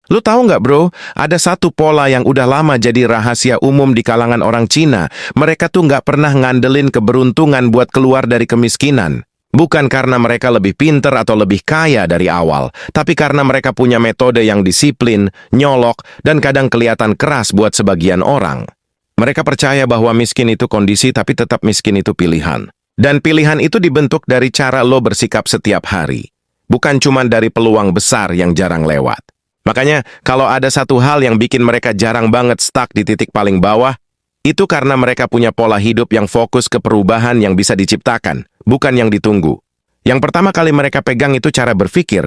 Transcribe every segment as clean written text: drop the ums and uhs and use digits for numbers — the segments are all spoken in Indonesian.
Lu tahu nggak bro, ada satu pola yang udah lama jadi rahasia umum di kalangan orang Cina. Mereka tuh nggak pernah ngandelin keberuntungan buat keluar dari kemiskinan. Bukan karena mereka lebih pinter atau lebih kaya dari awal, tapi karena mereka punya metode yang disiplin, nyolok, dan kadang kelihatan keras buat sebagian orang. Mereka percaya bahwa miskin itu kondisi tapi tetap miskin itu pilihan. Dan pilihan itu dibentuk dari cara lo bersikap setiap hari. Bukan cuma dari peluang besar yang jarang lewat. Makanya, kalau ada satu hal yang bikin mereka jarang banget stuck di titik paling bawah, itu karena mereka punya pola hidup yang fokus ke perubahan yang bisa diciptakan, bukan yang ditunggu. Yang pertama kali mereka pegang itu cara berpikir.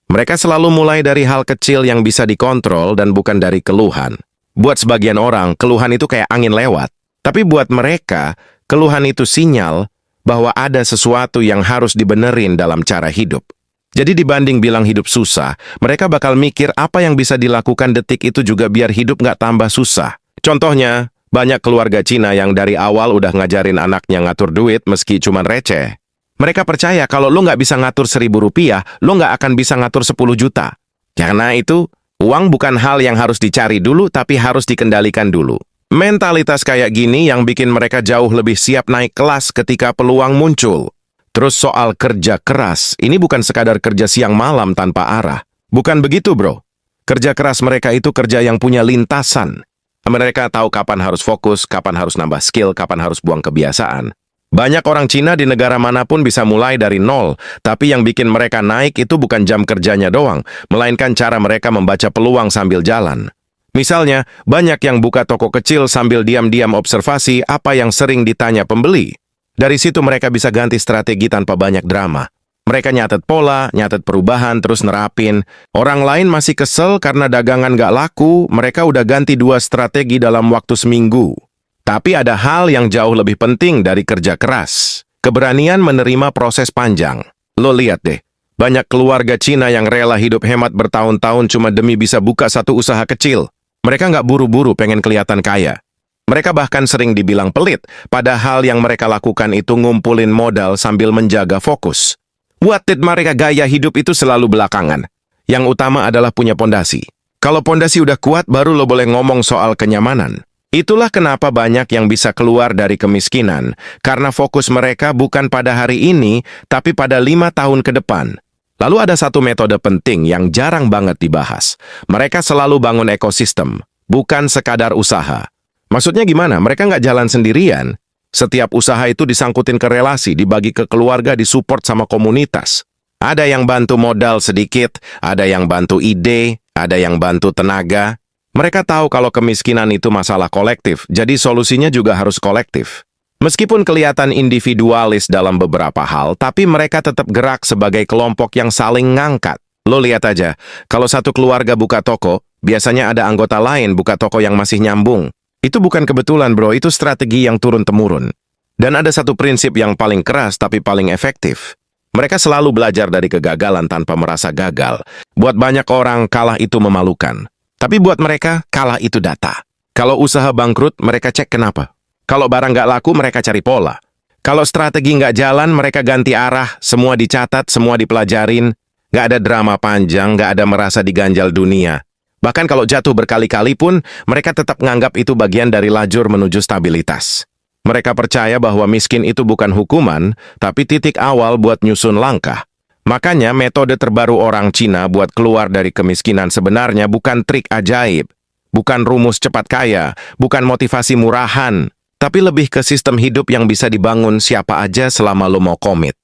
Mereka selalu mulai dari hal kecil yang bisa dikontrol dan bukan dari keluhan. Buat sebagian orang, keluhan itu kayak angin lewat. Tapi buat mereka, keluhan itu sinyal bahwa ada sesuatu yang harus dibenerin dalam cara hidup. Jadi dibanding bilang hidup susah, mereka bakal mikir apa yang bisa dilakukan detik itu juga biar hidup nggak tambah susah. Contohnya, banyak keluarga Cina yang dari awal udah ngajarin anaknya ngatur duit meski cuman receh. Mereka percaya kalau lo nggak bisa ngatur Rp1.000, lo nggak akan bisa ngatur 10 juta. Karena itu, uang bukan hal yang harus dicari dulu tapi harus dikendalikan dulu. Mentalitas kayak gini yang bikin mereka jauh lebih siap naik kelas ketika peluang muncul. Terus soal kerja keras, ini bukan sekadar kerja siang malam tanpa arah. Bukan begitu bro. Kerja keras mereka itu kerja yang punya lintasan. Mereka tahu kapan harus fokus, kapan harus nambah skill, kapan harus buang kebiasaan. Banyak orang Cina di negara manapun bisa mulai dari nol, tapi yang bikin mereka naik itu bukan jam kerjanya doang, melainkan cara mereka membaca peluang sambil jalan. Misalnya, banyak yang buka toko kecil sambil diam-diam observasi apa yang sering ditanya pembeli. Dari situ mereka bisa ganti strategi tanpa banyak drama. Mereka nyatet pola, nyatet perubahan, terus nerapin. Orang lain masih kesel karena dagangan gak laku, mereka udah ganti 2 strategi dalam waktu seminggu. Tapi ada hal yang jauh lebih penting dari kerja keras. Keberanian menerima proses panjang. Lo lihat deh, banyak keluarga Cina yang rela hidup hemat bertahun-tahun cuma demi bisa buka satu usaha kecil. Mereka nggak buru-buru pengen kelihatan kaya. Mereka bahkan sering dibilang pelit, padahal yang mereka lakukan itu ngumpulin modal sambil menjaga fokus. Buat mereka gaya hidup itu selalu belakangan. Yang utama adalah punya pondasi. Kalau pondasi udah kuat, baru lo boleh ngomong soal kenyamanan. Itulah kenapa banyak yang bisa keluar dari kemiskinan, karena fokus mereka bukan pada hari ini, tapi pada 5 tahun ke depan. Lalu ada satu metode penting yang jarang banget dibahas. Mereka selalu bangun ekosistem, bukan sekadar usaha. Maksudnya gimana? Mereka nggak jalan sendirian. Setiap usaha itu disangkutin ke relasi, dibagi ke keluarga, disupport sama komunitas. Ada yang bantu modal sedikit, ada yang bantu ide, ada yang bantu tenaga. Mereka tahu kalau kemiskinan itu masalah kolektif, jadi solusinya juga harus kolektif. Meskipun kelihatan individualis dalam beberapa hal, tapi mereka tetap gerak sebagai kelompok yang saling ngangkat. Lo lihat aja, kalau satu keluarga buka toko, biasanya ada anggota lain buka toko yang masih nyambung. Itu bukan kebetulan bro, itu strategi yang turun-temurun. Dan ada satu prinsip yang paling keras tapi paling efektif. Mereka selalu belajar dari kegagalan tanpa merasa gagal. Buat banyak orang, kalah itu memalukan. Tapi buat mereka, kalah itu data. Kalau usaha bangkrut, mereka cek kenapa. Kalau barang nggak laku, mereka cari pola. Kalau strategi nggak jalan, mereka ganti arah, semua dicatat, semua dipelajarin. Nggak ada drama panjang, nggak ada merasa diganjal dunia. Bahkan kalau jatuh berkali-kali pun, mereka tetap menganggap itu bagian dari lajur menuju stabilitas. Mereka percaya bahwa miskin itu bukan hukuman, tapi titik awal buat nyusun langkah. Makanya metode terbaru orang Cina buat keluar dari kemiskinan sebenarnya bukan trik ajaib, bukan rumus cepat kaya, bukan motivasi murahan, tapi lebih ke sistem hidup yang bisa dibangun siapa aja selama lo mau komit.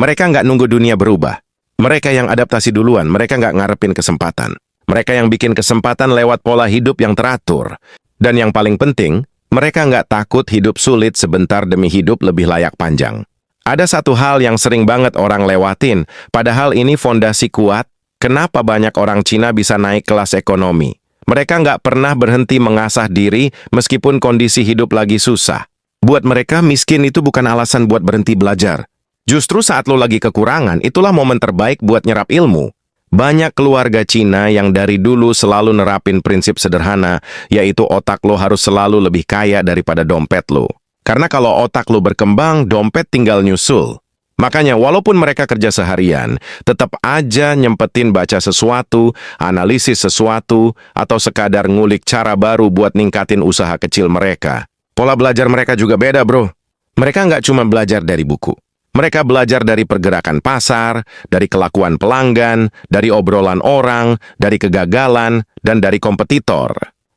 Mereka nggak nunggu dunia berubah. Mereka yang adaptasi duluan, mereka nggak ngarepin kesempatan. Mereka yang bikin kesempatan lewat pola hidup yang teratur. Dan yang paling penting, mereka nggak takut hidup sulit sebentar demi hidup lebih layak panjang. Ada satu hal yang sering banget orang lewatin, padahal ini fondasi kuat. Kenapa banyak orang Cina bisa naik kelas ekonomi? Mereka nggak pernah berhenti mengasah diri meskipun kondisi hidup lagi susah. Buat mereka, miskin itu bukan alasan buat berhenti belajar. Justru saat lo lagi kekurangan, itulah momen terbaik buat nyerap ilmu. Banyak keluarga Cina yang dari dulu selalu nerapin prinsip sederhana, yaitu otak lo harus selalu lebih kaya daripada dompet lo. Karena kalau otak lo berkembang, dompet tinggal nyusul. Makanya walaupun mereka kerja seharian, tetap aja nyempetin baca sesuatu, analisis sesuatu, atau sekadar ngulik cara baru buat ningkatin usaha kecil mereka. Pola belajar mereka juga beda, bro. Mereka nggak cuma belajar dari buku. Mereka belajar dari pergerakan pasar, dari kelakuan pelanggan, dari obrolan orang, dari kegagalan, dan dari kompetitor.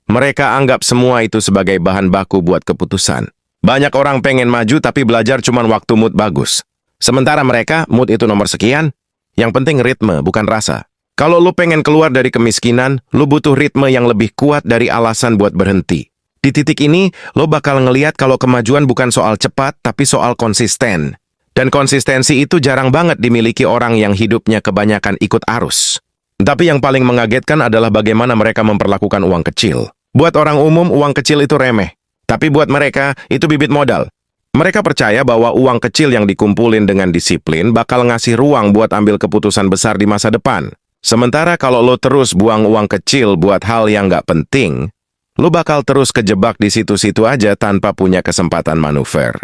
Mereka anggap semua itu sebagai bahan baku buat keputusan. Banyak orang pengen maju tapi belajar cuma waktu mood bagus. Sementara mereka, mood itu nomor sekian, yang penting ritme, bukan rasa. Kalau lu pengen keluar dari kemiskinan, lu butuh ritme yang lebih kuat dari alasan buat berhenti. Di titik ini, lo bakal ngeliat kalau kemajuan bukan soal cepat, tapi soal konsisten. Dan konsistensi itu jarang banget dimiliki orang yang hidupnya kebanyakan ikut arus. Tapi yang paling mengagetkan adalah bagaimana mereka memperlakukan uang kecil. Buat orang umum, uang kecil itu remeh. Tapi buat mereka, itu bibit modal. Mereka percaya bahwa uang kecil yang dikumpulin dengan disiplin bakal ngasih ruang buat ambil keputusan besar di masa depan. Sementara kalau lo terus buang uang kecil buat hal yang nggak penting, lo bakal terus kejebak di situ-situ aja tanpa punya kesempatan manuver.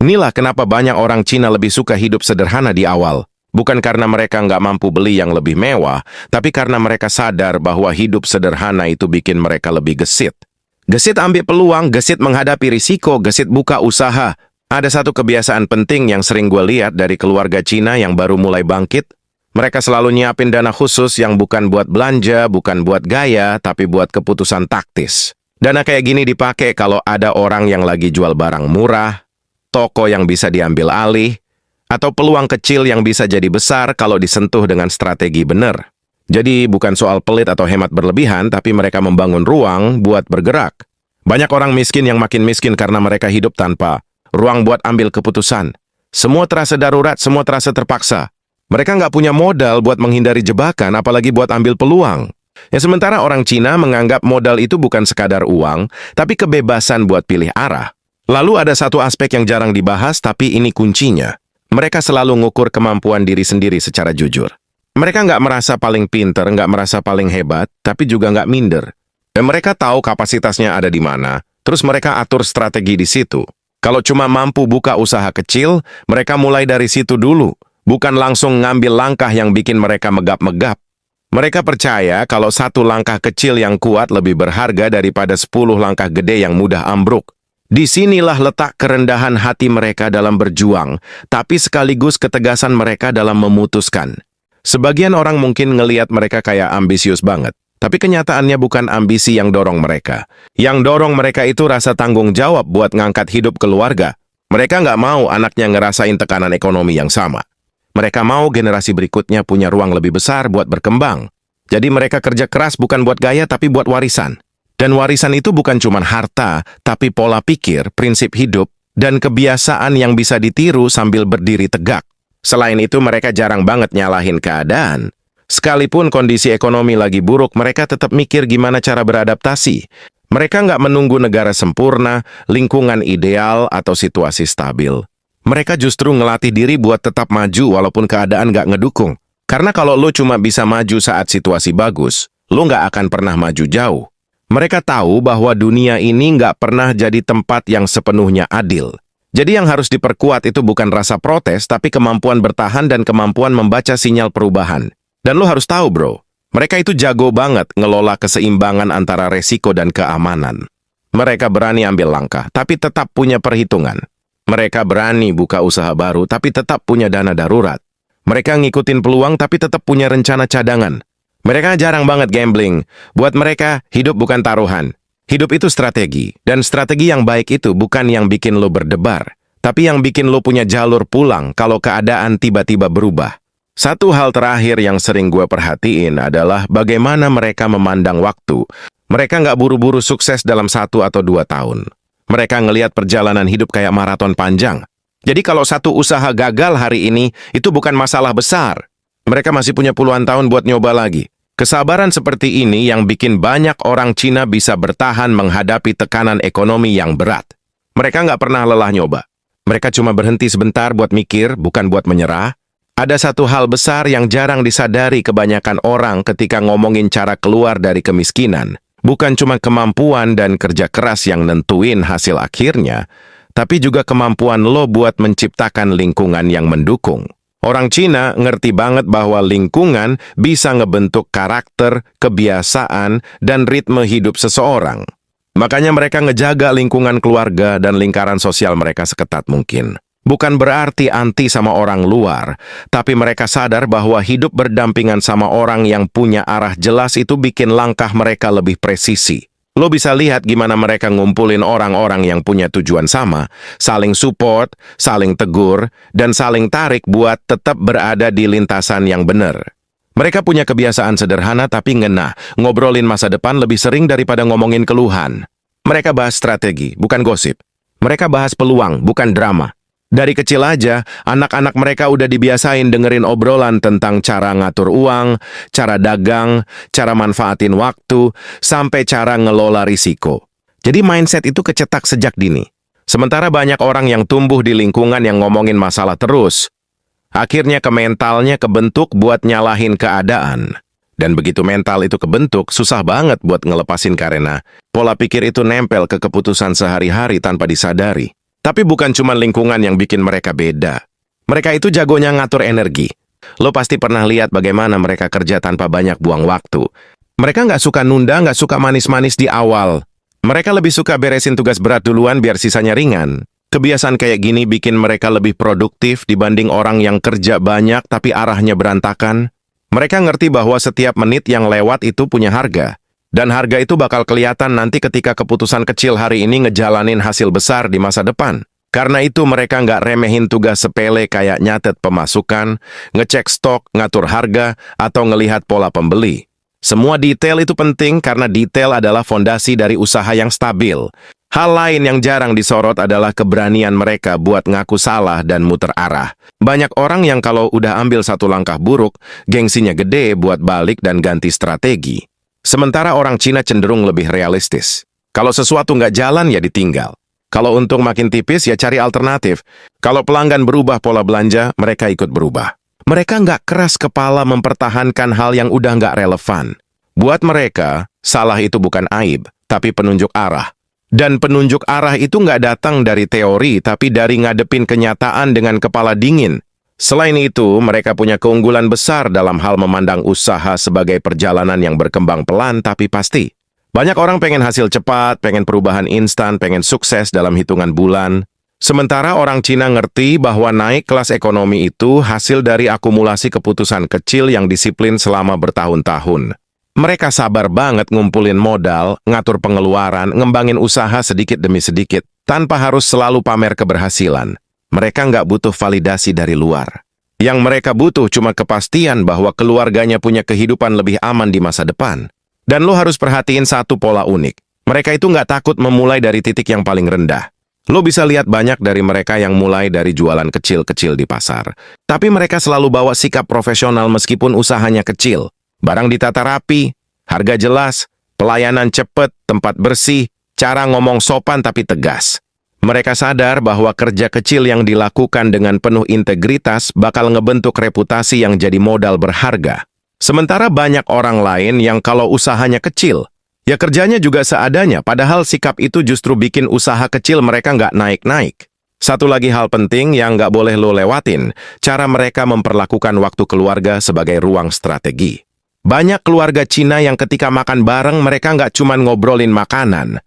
Inilah kenapa banyak orang Cina lebih suka hidup sederhana di awal. Bukan karena mereka nggak mampu beli yang lebih mewah, tapi karena mereka sadar bahwa hidup sederhana itu bikin mereka lebih gesit. Gesit ambil peluang, gesit menghadapi risiko, gesit buka usaha. Ada satu kebiasaan penting yang sering gue lihat dari keluarga Cina yang baru mulai bangkit. Mereka selalu nyiapin dana khusus yang bukan buat belanja, bukan buat gaya, tapi buat keputusan taktis. Dana kayak gini dipakai kalau ada orang yang lagi jual barang murah, toko yang bisa diambil alih, atau peluang kecil yang bisa jadi besar kalau disentuh dengan strategi benar. Jadi bukan soal pelit atau hemat berlebihan, tapi mereka membangun ruang buat bergerak. Banyak orang miskin yang makin miskin karena mereka hidup tanpa ruang buat ambil keputusan. Semua terasa darurat, semua terasa terpaksa. Mereka nggak punya modal buat menghindari jebakan, apalagi buat ambil peluang. Ya sementara orang Cina menganggap modal itu bukan sekadar uang, tapi kebebasan buat pilih arah. Lalu ada satu aspek yang jarang dibahas, tapi ini kuncinya. Mereka selalu ngukur kemampuan diri sendiri secara jujur. Mereka nggak merasa paling pinter, nggak merasa paling hebat, tapi juga nggak minder. Dan mereka tahu kapasitasnya ada di mana, terus mereka atur strategi di situ. Kalau cuma mampu buka usaha kecil, mereka mulai dari situ dulu, bukan langsung ngambil langkah yang bikin mereka megap-megap. Mereka percaya kalau satu langkah kecil yang kuat lebih berharga daripada 10 langkah gede yang mudah ambruk. Disinilah letak kerendahan hati mereka dalam berjuang, tapi sekaligus ketegasan mereka dalam memutuskan. Sebagian orang mungkin ngelihat mereka kayak ambisius banget. Tapi kenyataannya bukan ambisi yang dorong mereka. Yang dorong mereka itu rasa tanggung jawab buat ngangkat hidup keluarga. Mereka nggak mau anaknya ngerasain tekanan ekonomi yang sama. Mereka mau generasi berikutnya punya ruang lebih besar buat berkembang. Jadi mereka kerja keras bukan buat gaya tapi buat warisan. Dan warisan itu bukan cuma harta, tapi pola pikir, prinsip hidup, dan kebiasaan yang bisa ditiru sambil berdiri tegak. Selain itu mereka jarang banget nyalahin keadaan. Sekalipun kondisi ekonomi lagi buruk, mereka tetap mikir gimana cara beradaptasi. Mereka nggak menunggu negara sempurna, lingkungan ideal, atau situasi stabil. Mereka justru ngelatih diri buat tetap maju walaupun keadaan nggak ngedukung. Karena kalau lo cuma bisa maju saat situasi bagus, lo nggak akan pernah maju jauh. Mereka tahu bahwa dunia ini nggak pernah jadi tempat yang sepenuhnya adil. Jadi yang harus diperkuat itu bukan rasa protes, tapi kemampuan bertahan dan kemampuan membaca sinyal perubahan. Dan lo harus tahu, bro, mereka itu jago banget ngelola keseimbangan antara resiko dan keamanan. Mereka berani ambil langkah, tapi tetap punya perhitungan. Mereka berani buka usaha baru, tapi tetap punya dana darurat. Mereka ngikutin peluang, tapi tetap punya rencana cadangan. Mereka jarang banget gambling. Buat mereka, hidup bukan taruhan. Hidup itu strategi, dan strategi yang baik itu bukan yang bikin lo berdebar, tapi yang bikin lo punya jalur pulang kalau keadaan tiba-tiba berubah. Satu hal terakhir yang sering gue perhatiin adalah bagaimana mereka memandang waktu. Mereka nggak buru-buru sukses dalam 1 atau 2 tahun. Mereka ngelihat perjalanan hidup kayak maraton panjang. Jadi kalau satu usaha gagal hari ini, itu bukan masalah besar. Mereka masih punya puluhan tahun buat nyoba lagi. Kesabaran seperti ini yang bikin banyak orang Cina bisa bertahan menghadapi tekanan ekonomi yang berat. Mereka nggak pernah lelah nyoba. Mereka cuma berhenti sebentar buat mikir, bukan buat menyerah. Ada satu hal besar yang jarang disadari kebanyakan orang ketika ngomongin cara keluar dari kemiskinan. Bukan cuma kemampuan dan kerja keras yang nentuin hasil akhirnya, tapi juga kemampuan lo buat menciptakan lingkungan yang mendukung. Orang Cina ngerti banget bahwa lingkungan bisa ngebentuk karakter, kebiasaan, dan ritme hidup seseorang. Makanya mereka ngejaga lingkungan keluarga dan lingkaran sosial mereka seketat mungkin. Bukan berarti anti sama orang luar, tapi mereka sadar bahwa hidup berdampingan sama orang yang punya arah jelas itu bikin langkah mereka lebih presisi. Lo bisa lihat gimana mereka ngumpulin orang-orang yang punya tujuan sama, saling support, saling tegur, dan saling tarik buat tetap berada di lintasan yang benar. Mereka punya kebiasaan sederhana tapi ngena, ngobrolin masa depan lebih sering daripada ngomongin keluhan. Mereka bahas strategi, bukan gosip. Mereka bahas peluang, bukan drama. Dari kecil aja, anak-anak mereka udah dibiasain dengerin obrolan tentang cara ngatur uang, cara dagang, cara manfaatin waktu, sampai cara ngelola risiko. Jadi mindset itu kecetak sejak dini. Sementara banyak orang yang tumbuh di lingkungan yang ngomongin masalah terus, akhirnya mentalnya kebentuk buat nyalahin keadaan. Dan begitu mental itu kebentuk, susah banget buat ngelepasin karena pola pikir itu nempel ke keputusan sehari-hari tanpa disadari. Tapi bukan cuma lingkungan yang bikin mereka beda. Mereka itu jagonya ngatur energi. Lo pasti pernah lihat bagaimana mereka kerja tanpa banyak buang waktu. Mereka nggak suka nunda, nggak suka manis-manis di awal. Mereka lebih suka beresin tugas berat duluan biar sisanya ringan. Kebiasaan kayak gini bikin mereka lebih produktif dibanding orang yang kerja banyak tapi arahnya berantakan. Mereka ngerti bahwa setiap menit yang lewat itu punya harga. Dan harga itu bakal kelihatan nanti ketika keputusan kecil hari ini ngejalanin hasil besar di masa depan. Karena itu mereka nggak remehin tugas sepele kayak nyatet pemasukan, ngecek stok, ngatur harga, atau ngelihat pola pembeli. Semua detail itu penting karena detail adalah fondasi dari usaha yang stabil. Hal lain yang jarang disorot adalah keberanian mereka buat ngaku salah dan muter arah. Banyak orang yang kalau udah ambil satu langkah buruk, gengsinya gede buat balik dan ganti strategi. Sementara orang Cina cenderung lebih realistis. Kalau sesuatu nggak jalan, ya ditinggal. Kalau untung makin tipis, ya cari alternatif. Kalau pelanggan berubah pola belanja, mereka ikut berubah. Mereka nggak keras kepala mempertahankan hal yang udah nggak relevan. Buat mereka, salah itu bukan aib, tapi penunjuk arah. Dan penunjuk arah itu nggak datang dari teori, tapi dari ngadepin kenyataan dengan kepala dingin. Selain itu, mereka punya keunggulan besar dalam hal memandang usaha sebagai perjalanan yang berkembang pelan tapi pasti. Banyak orang pengen hasil cepat, pengen perubahan instan, pengen sukses dalam hitungan bulan. Sementara orang Cina ngerti bahwa naik kelas ekonomi itu hasil dari akumulasi keputusan kecil yang disiplin selama bertahun-tahun. Mereka sabar banget ngumpulin modal, ngatur pengeluaran, ngembangin usaha sedikit demi sedikit, tanpa harus selalu pamer keberhasilan. Mereka nggak butuh validasi dari luar. Yang mereka butuh cuma kepastian bahwa keluarganya punya kehidupan lebih aman di masa depan. Dan lo harus perhatiin satu pola unik. Mereka itu nggak takut memulai dari titik yang paling rendah. Lo bisa lihat banyak dari mereka yang mulai dari jualan kecil-kecil di pasar. Tapi mereka selalu bawa sikap profesional meskipun usahanya kecil. Barang ditata rapi, harga jelas, pelayanan cepat, tempat bersih, cara ngomong sopan tapi tegas. Mereka sadar bahwa kerja kecil yang dilakukan dengan penuh integritas bakal ngebentuk reputasi yang jadi modal berharga. Sementara banyak orang lain yang kalau usahanya kecil, ya kerjanya juga seadanya, padahal sikap itu justru bikin usaha kecil mereka nggak naik-naik. Satu lagi hal penting yang nggak boleh lo lewatin, cara mereka memperlakukan waktu keluarga sebagai ruang strategi. Banyak keluarga Cina yang ketika makan bareng mereka nggak cuma ngobrolin makanan.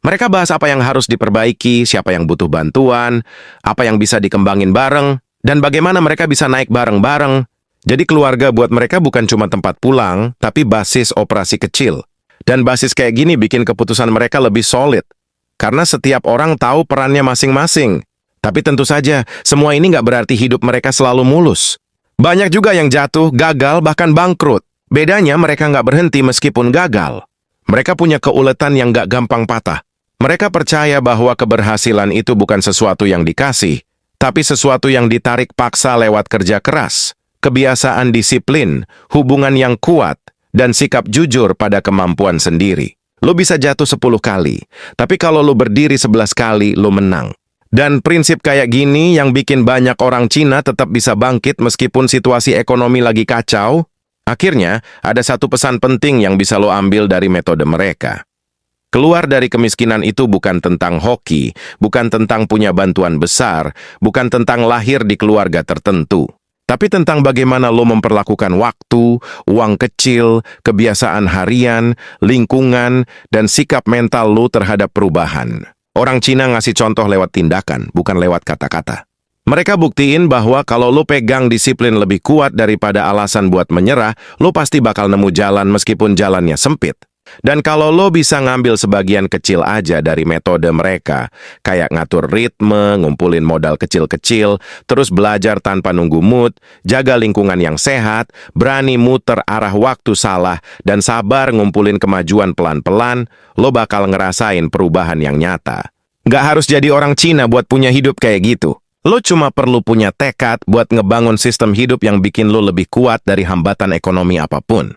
Mereka bahas apa yang harus diperbaiki, siapa yang butuh bantuan, apa yang bisa dikembangin bareng, dan bagaimana mereka bisa naik bareng-bareng. Jadi keluarga buat mereka bukan cuma tempat pulang, tapi basis operasi kecil. Dan basis kayak gini bikin keputusan mereka lebih solid. Karena setiap orang tahu perannya masing-masing. Tapi tentu saja, semua ini nggak berarti hidup mereka selalu mulus. Banyak juga yang jatuh, gagal, bahkan bangkrut. Bedanya mereka nggak berhenti meskipun gagal. Mereka punya keuletan yang nggak gampang patah. Mereka percaya bahwa keberhasilan itu bukan sesuatu yang dikasih, tapi sesuatu yang ditarik paksa lewat kerja keras, kebiasaan disiplin, hubungan yang kuat, dan sikap jujur pada kemampuan sendiri. Lo bisa jatuh 10 kali, tapi kalau lo berdiri 11 kali, lo menang. Dan prinsip kayak gini yang bikin banyak orang Cina tetap bisa bangkit meskipun situasi ekonomi lagi kacau. Akhirnya, ada satu pesan penting yang bisa lo ambil dari metode mereka. Keluar dari kemiskinan itu bukan tentang hoki, bukan tentang punya bantuan besar, bukan tentang lahir di keluarga tertentu. Tapi tentang bagaimana lo memperlakukan waktu, uang kecil, kebiasaan harian, lingkungan, dan sikap mental lo terhadap perubahan. Orang Cina ngasih contoh lewat tindakan, bukan lewat kata-kata. Mereka buktiin bahwa kalau lo pegang disiplin lebih kuat daripada alasan buat menyerah, lo pasti bakal nemu jalan meskipun jalannya sempit. Dan kalau lo bisa ngambil sebagian kecil aja dari metode mereka, kayak ngatur ritme, ngumpulin modal kecil-kecil, terus belajar tanpa nunggu mood, jaga lingkungan yang sehat, berani muter arah waktu salah, dan sabar ngumpulin kemajuan pelan-pelan, lo bakal ngerasain perubahan yang nyata. Nggak harus jadi orang Cina buat punya hidup kayak gitu. Lo cuma perlu punya tekad buat ngebangun sistem hidup yang bikin lo lebih kuat dari hambatan ekonomi apapun.